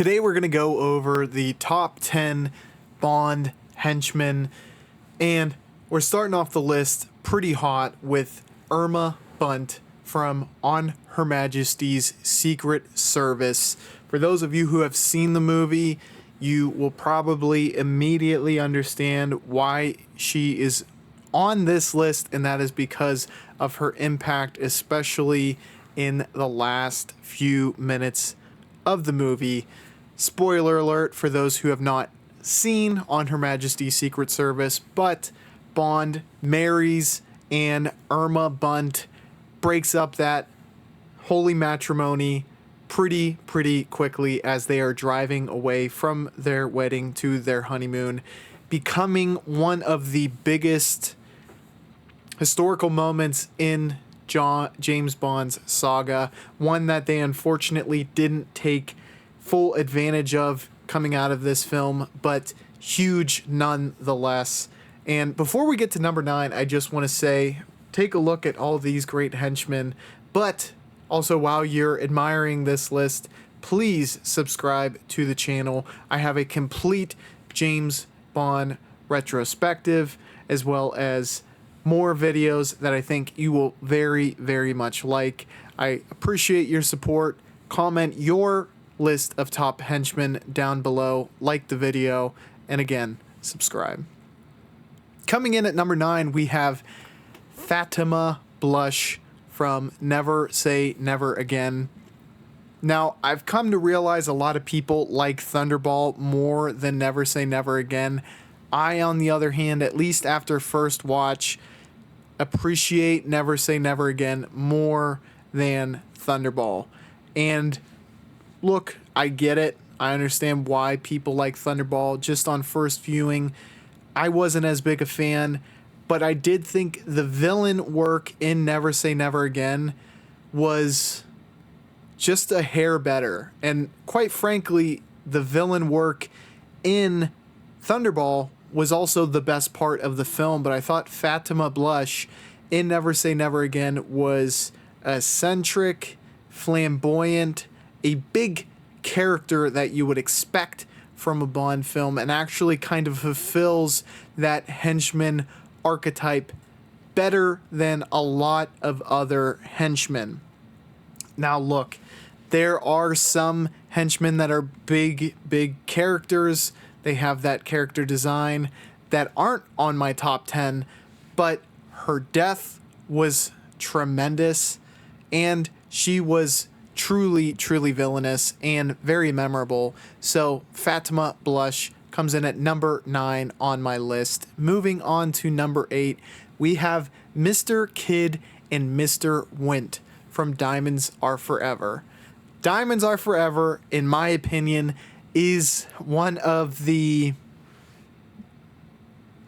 Today we're going to go over the top 10 Bond henchmen, and we're starting off the list pretty hot with Irma Bunt from On Her Majesty's Secret Service. For those of you who have seen the movie, you will probably immediately understand why she is on this list, and that is because of her impact, especially in the last few minutes of the movie. Spoiler alert for those who have not seen On Her Majesty's Secret Service, but Bond marries and Irma Bunt breaks up that holy matrimony pretty quickly as they are driving away from their wedding to their honeymoon, becoming one of the biggest historical moments in James Bond's saga, one that they unfortunately didn't take full advantage of coming out of this film, but huge nonetheless. And before we get to number 9, I just want to say, take a look at all these great henchmen, but also while you're admiring this list, please subscribe to the channel. I have a complete James Bond retrospective, as well as more videos that I think you will very much like. I appreciate your support. Comment your list of top henchmen down below, like the video, and again, subscribe. Coming in at number 9, we have Fatima Blush from Never Say Never Again. Now, I've come to realize a lot of people like Thunderball more than Never Say Never Again. I, on the other hand, at least after first watch, appreciate Never Say Never Again more than Thunderball. And look, I get it. I understand why people like Thunderball. Just on first viewing, I wasn't as big a fan, but I did think the villain work in Never Say Never Again was just a hair better. And quite frankly, the villain work in Thunderball was also the best part of the film, but I thought Fatima Blush in Never Say Never Again was eccentric, flamboyant, a big character that you would expect from a Bond film, and actually kind of fulfills that henchman archetype better than a lot of other henchmen. Now look, there are some henchmen that are big characters. They have that character design that aren't on my top 10, but her death was tremendous, and she was truly villainous and very memorable. So Fatima Blush comes in at number 9 on my list. Moving on to number 8, we have Mr. Kidd and Mr. Wint from Diamonds Are Forever. Diamonds Are Forever, in my opinion, is one of the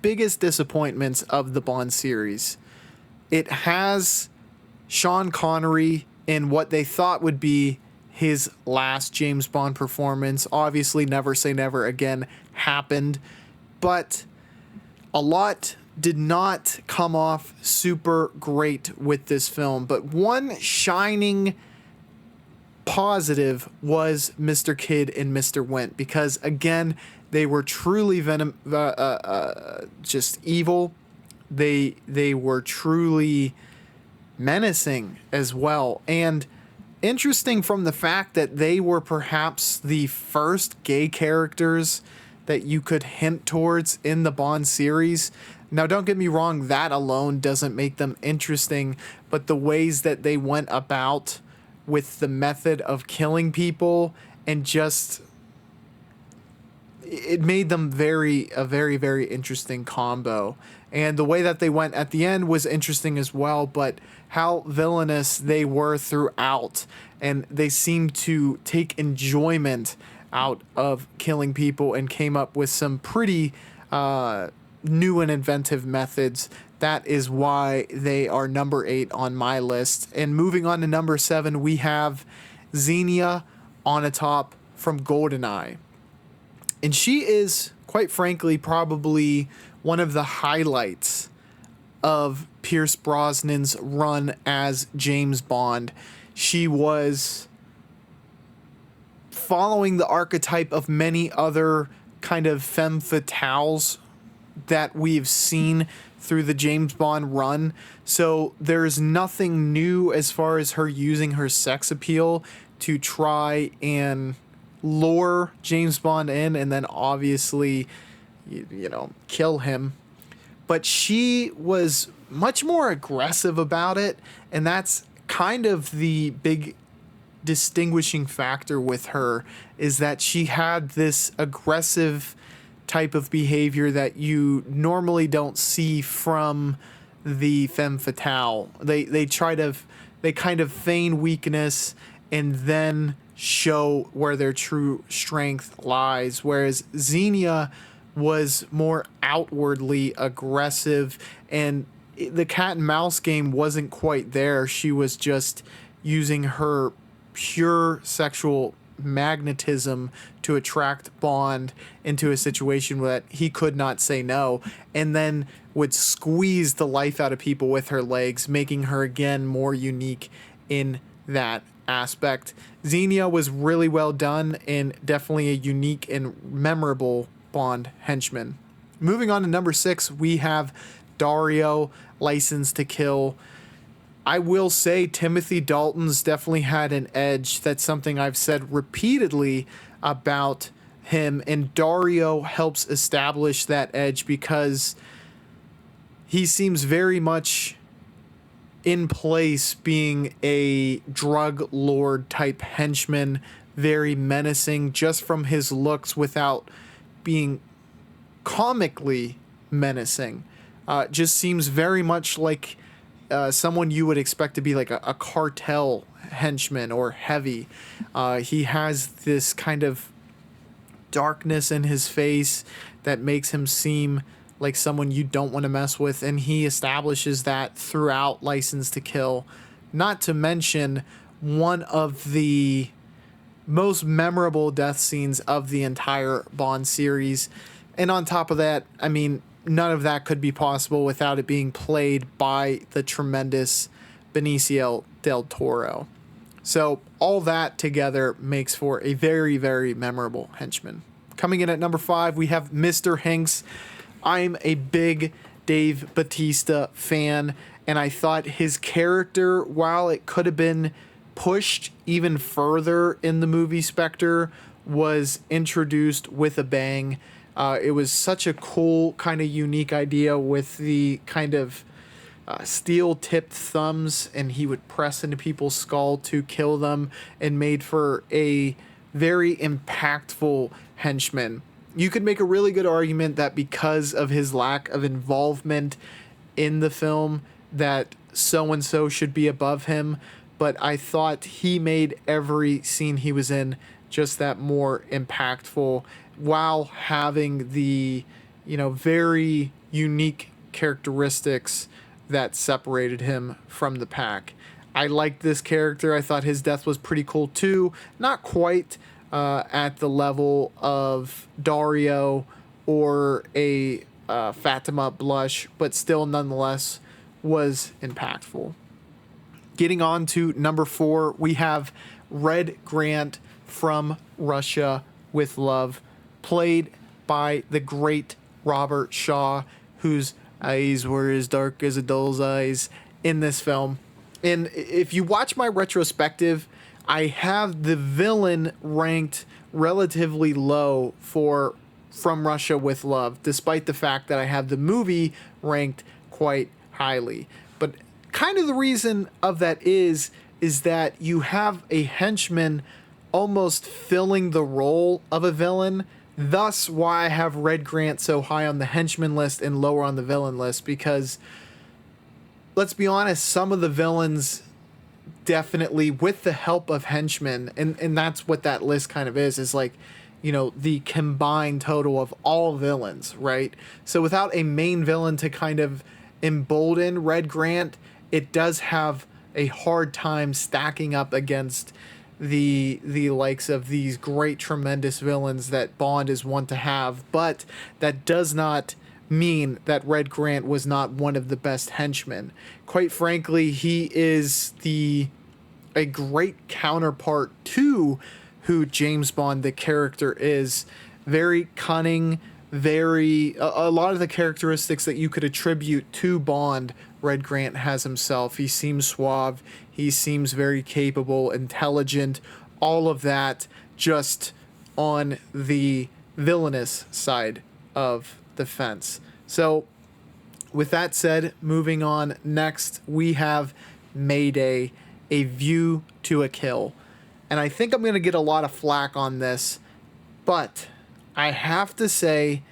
biggest disappointments of the Bond series. It has Sean Connery in what they thought would be his last James Bond performance. Obviously, Never Say Never Again happened, but a lot did not come off super great with this film. But one shining positive was Mr. Kidd and Mr. Wint, because again, they were truly just evil. They were truly menacing as well, and interesting from the fact that they were perhaps the first gay characters that you could hint towards in the Bond series. Now, don't get me wrong, that alone doesn't make them interesting, but the ways that they went about with the method of killing people, and just it made them a very interesting combo. And the way that they went at the end was interesting as well, but how villainous they were throughout, and they seemed to take enjoyment out of killing people and came up with some pretty new and inventive methods. That is why they are number 8 on my list. And moving on to number 7, we have Zenia on a top from GoldenEye. And she is, quite frankly, probably one of the highlights of Pierce Brosnan's run as James Bond. She was following the archetype of many other kind of femme fatales that we've seen through the James Bond run. So there's nothing new as far as her using her sex appeal to try and lure James Bond in and then obviously, kill him. But she was much more aggressive about it, and that's kind of the big distinguishing factor with her, is that she had this aggressive type of behavior that you normally don't see from the femme fatale. They kind of feign weakness and then show where their true strength lies, whereas Zenia was more outwardly aggressive, and the cat and mouse game wasn't quite there. She was just using her pure sexual magnetism to attract Bond into a situation that he could not say no, and then would squeeze the life out of people with her legs, making her again more unique in that aspect. Zenia was really well done and definitely a unique and memorable Bond henchman. Moving on to number 6, we have Dario, License to Kill. I will say Timothy Dalton's definitely had an edge. That's something I've said repeatedly about him, and Dario helps establish that edge because he seems very much in place being a drug lord type henchman, very menacing just from his looks without being comically menacing. Just seems very much like someone you would expect to be like a cartel henchman or heavy. He has this kind of darkness in his face that makes him seem like someone you don't want to mess with, and he establishes that throughout License to Kill. Not to mention one of the most memorable death scenes of the entire Bond series. And on top of that, I mean, none of that could be possible without it being played by the tremendous Benicio del Toro. So all that together makes for a very, very memorable henchman. Coming in at number 5, we have Mr. Hinx. I'm a big Dave Bautista fan, and I thought his character, while it could have been pushed even further in the movie Spectre, was introduced with a bang. It was such a cool, kind of unique idea with the kind of steel-tipped thumbs, and he would press into people's skull to kill them, and made for a very impactful henchman. You could make a really good argument that because of his lack of involvement in the film, that so-and-so should be above him, but I thought he made every scene he was in just that more impactful, while having the, very unique characteristics that separated him from the pack. I liked this character. I thought his death was pretty cool too. Not quite at the level of Dario or a Fatima Blush, but still nonetheless was impactful. Getting on to number 4, we have Red Grant from Russia with Love, played by the great Robert Shaw, whose eyes were as dark as a doll's eyes in this film. And if you watch my retrospective, I have the villain ranked relatively low for From Russia with Love, despite the fact that I have the movie ranked quite highly. But kind of the reason of that is that you have a henchman almost filling the role of a villain. Thus why I have Red Grant so high on the henchman list and lower on the villain list, because let's be honest, some of the villains definitely, with the help of henchmen, and that's what that list kind of is like, the combined total of all villains, right? So without a main villain to kind of embolden Red Grant, it does have a hard time stacking up against the likes of these great, tremendous villains that Bond is one to have. But that does not mean that Red Grant was not one of the best henchmen. Quite frankly, he is a great counterpart to who James Bond, the character, is. Very cunning, a lot of the characteristics that you could attribute to Bond, Red Grant has himself. He seems suave, he seems very capable, intelligent, all of that, just on the villainous side of the fence. So with that said, moving on, next we have Mayday, A View to a Kill. And I think I'm going to get a lot of flack on this, but I have to say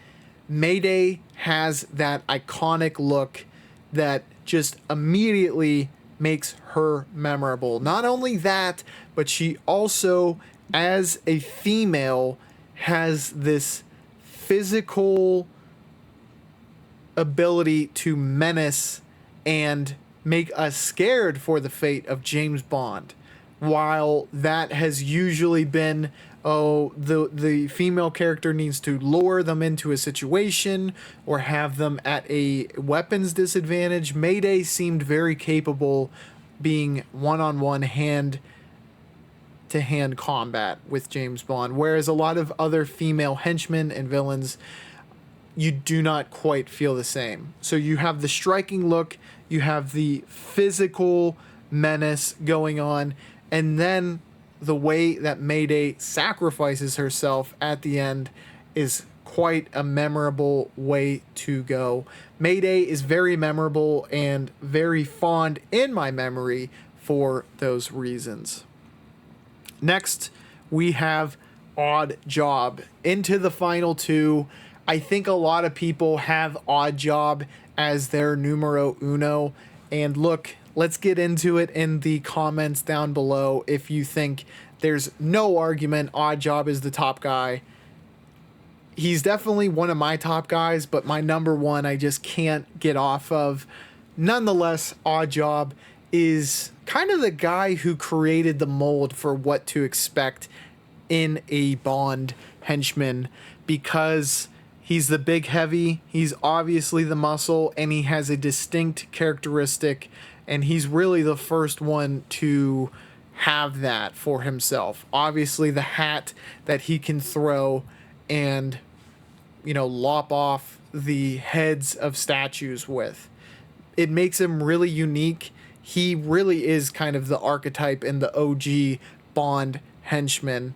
Mayday has that iconic look that just immediately makes her memorable. Not only that, but she also, as a female, has this physical ability to menace and make us scared for the fate of James Bond. While that has usually been, oh, the female character needs to lure them into a situation or have them at a weapons disadvantage, Mayday seemed very capable being one-on-one, hand-to-hand combat with James Bond, whereas a lot of other female henchmen and villains, you do not quite feel the same. So you have the striking look, you have the physical menace going on, and then the way that Mayday sacrifices herself at the end is quite a memorable way to go. Mayday is very memorable and very fond in my memory for those reasons. Next, we have Oddjob. Into the final two. I think a lot of people have Oddjob as their numero uno. And look, let's get into it in the comments down below if you think there's no argument Oddjob is the top guy. He's definitely one of my top guys, but my number one I just can't get off of. Nonetheless, Oddjob is kind of the guy who created the mold for what to expect in a Bond henchman, because he's the big heavy, he's obviously the muscle, and he has a distinct characteristic, and he's really the first one to have that for himself. Obviously the hat that he can throw and, lop off the heads of statues with. It makes him really unique. He really is kind of the archetype in the OG Bond henchman.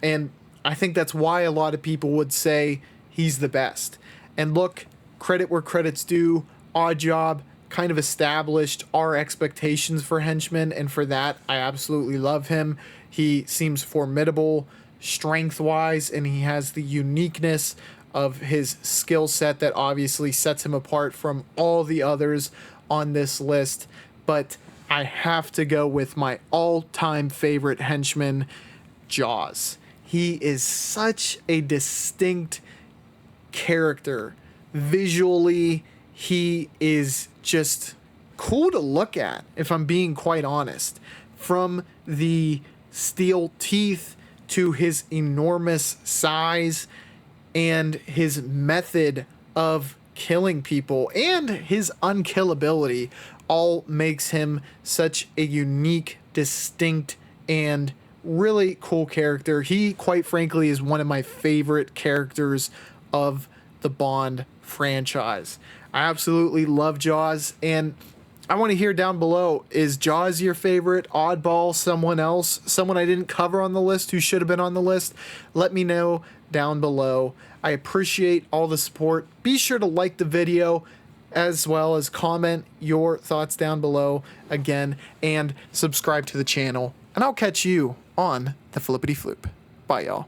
And I think that's why a lot of people would say he's the best. And look, credit where credit's due. Oddjob kind of established our expectations for henchmen, and for that, I absolutely love him. He seems formidable strength-wise, and he has the uniqueness of his skill set that obviously sets him apart from all the others on this list. But I have to go with my all-time favorite henchman, Jaws. He is such a distinct character. Visually, he is just cool to look at, if I'm being quite honest. From the steel teeth to his enormous size and his method of killing people and his unkillability all makes him such a unique, distinct, and really cool character. He, quite frankly, is one of my favorite characters of the Bond franchise. I absolutely love Jaws, and I want to hear down below, is Jaws your favorite? Oddball? Someone else? Someone I didn't cover on the list who should have been on the list? Let me know down below. I appreciate all the support. Be sure to like the video as well as comment your thoughts down below again, and subscribe to the channel, and I'll catch you on the flippity floop. Bye, y'all.